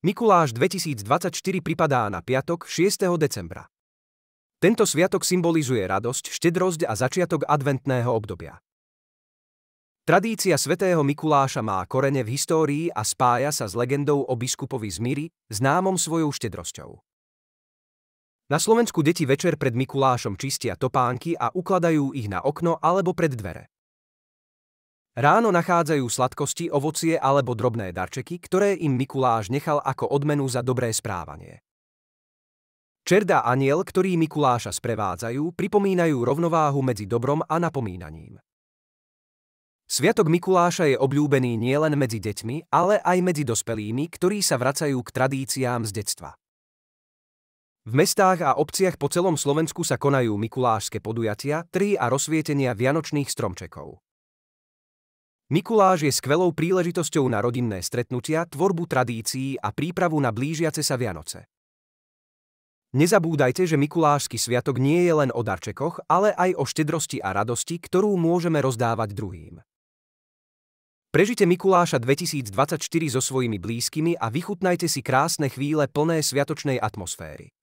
Mikuláš 2024 pripadá na piatok 6. decembra. Tento sviatok symbolizuje radosť, štedrosť a začiatok adventného obdobia. Tradícia svätého Mikuláša má korene v histórii a spája sa s legendou o biskupovi z Myry, známom svojou štedrosťou. Na Slovensku deti večer pred Mikulášom čistia topánky a ukladajú ich na okno alebo pred dvere. Ráno nachádzajú sladkosti, ovocie alebo drobné darčeky, ktoré im Mikuláš nechal ako odmenu za dobré správanie. Čert a anjel, ktorí Mikuláša sprevádzajú, pripomínajú rovnováhu medzi dobrom a napomínaním. Sviatok Mikuláša je obľúbený nielen medzi deťmi, ale aj medzi dospelými, ktorí sa vracajú k tradíciám z detstva. V mestách a obciach po celom Slovensku sa konajú mikulášske podujatia, trhy a rozsvietenia vianočných stromčekov. Mikuláš je skvelou príležitosťou na rodinné stretnutia, tvorbu tradícií a prípravu na blížiace sa Vianoce. Nezabúdajte, že Mikulášsky sviatok nie je len o darčekoch, ale aj o štedrosti a radosti, ktorú môžeme rozdávať druhým. Prežite Mikuláša 2024 so svojimi blízkymi a vychutnajte si krásne chvíle plné sviatočnej atmosféry.